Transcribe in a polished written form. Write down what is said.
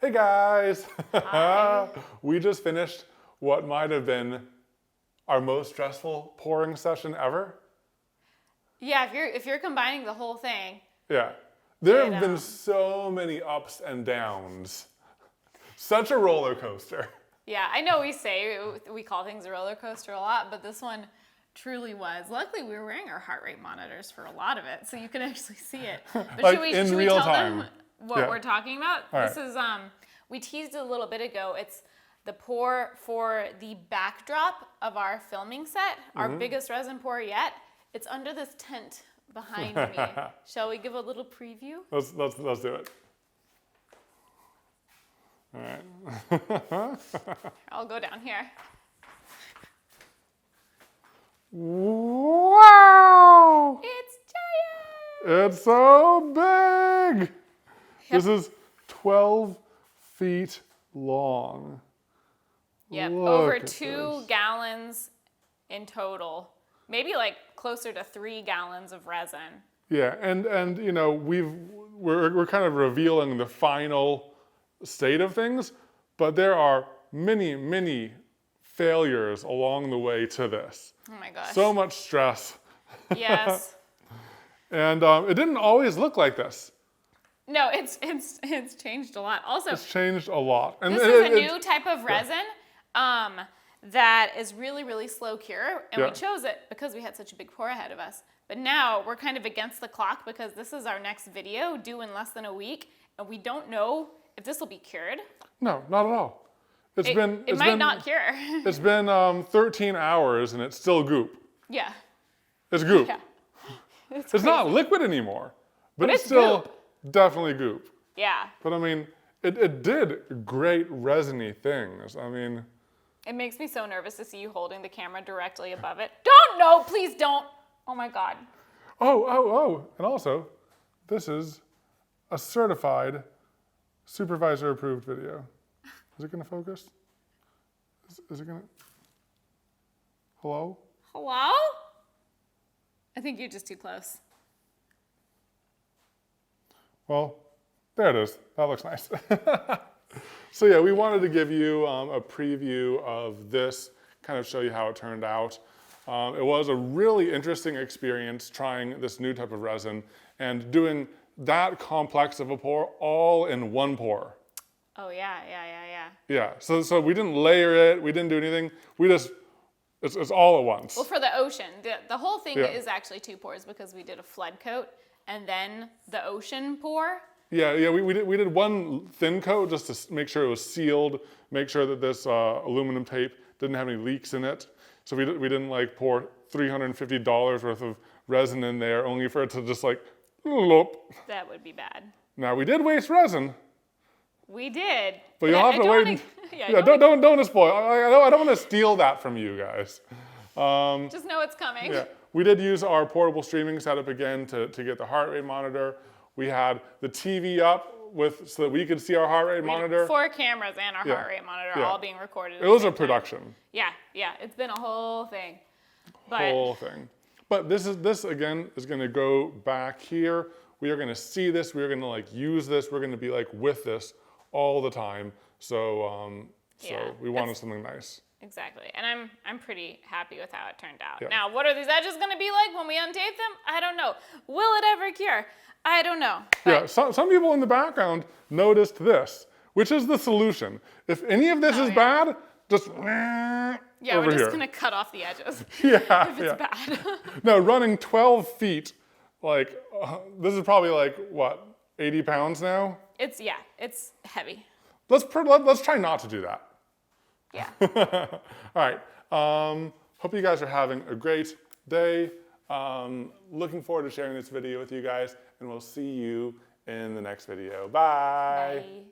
Hey guys! Hi. We just finished what might have been our most stressful pouring session ever. Yeah, if you're combining the whole thing. Yeah. There have been so many ups and downs. Such a roller coaster. Yeah, I know we call things a roller coaster a lot, but this one truly was. Luckily, we were wearing our heart rate monitors for a lot of it, so you can actually see it. But Like should we real tell time. them what we're talking about? All This is we teased it a little bit ago. It's the pour for the backdrop of our filming set, our biggest resin pour yet. It's under this tent behind me. Shall we give a little preview? Let's do it. All right. I'll go down here. Wow! It's giant! It's so big! Yep. This is 12 feet long. Yep, Look over at 2 this. gallons in total. Maybe like closer to 3 gallons of resin. Yeah, and you know, we're kind of revealing the final state of things, but there are many failures along the way to this. Oh my gosh. So much stress. Yes. And it didn't always look like this. No, it's changed a lot. Also, It's changed a lot. And this is a new type of resin that is really slow cure, and we chose it because we had such a big pour ahead of us. But now we're kind of against the clock because this is our next video due in less than a week, and we don't know if this will be cured. No, not at all. It might not cure. It's been 13 hours and it's still goop. Yeah. It's goop. Yeah. It's not liquid anymore, but it's it's still goop. definitely goop. Yeah. But I mean, it did great resiny things. I mean, It makes me so nervous to see you holding the camera directly above it. Don't! No, please don't! Oh my God. oh, and also, this is a certified supervisor approved video. Is it gonna focus? Is it gonna? Hello? Hello? I think you're just too close. Well, there it is. That looks nice. So yeah, we wanted to give you a preview of this, kind of show you how it turned out. It was a really interesting experience trying this new type of resin and doing that complex of a pour all in one pour. Oh yeah. Yeah, so we didn't layer it, we didn't do anything. We just, it's all at once. Well, for the ocean, the whole thing Yeah. is actually 2 pours because we did a flood coat and then the ocean pour. Yeah, we did one thin coat just to make sure it was sealed, make sure that this aluminum tape didn't have any leaks in it. So we didn't like pour $350 worth of resin in there only for it to just like, loop. That would be bad. Now we did waste resin, We did. but you'll have to wait. Yeah, don't spoil. I don't want to steal that from you guys. just know it's coming. Yeah, we did use our portable streaming setup again to get the heart rate monitor. We had the TV up so that we could see our heart rate monitor. 4 cameras and our heart rate monitor all being recorded. It was a production. Yeah, it's been a whole thing. Whole thing. But this again is going to go back here. We are going to see this. We are going to like use this. We're going to be like with this all the time. So we wanted something nice. Exactly, and I'm pretty happy with how it turned out. Yeah. Now, what are these edges going to be like when we untape them? I don't know. Will it ever cure? I don't know. Yeah, some people in the background noticed this, which is the solution. If any of this is bad, just Yeah, over we're just here. going to cut off the edges Yeah, if it's bad. No, running 12 feet, like this is probably like what, 80 pounds now? It's heavy. Let's try not to do that. Yeah. All right. Hope you guys are having a great day. Looking forward to sharing this video with you guys, and we'll see you in the next video. Bye. Bye.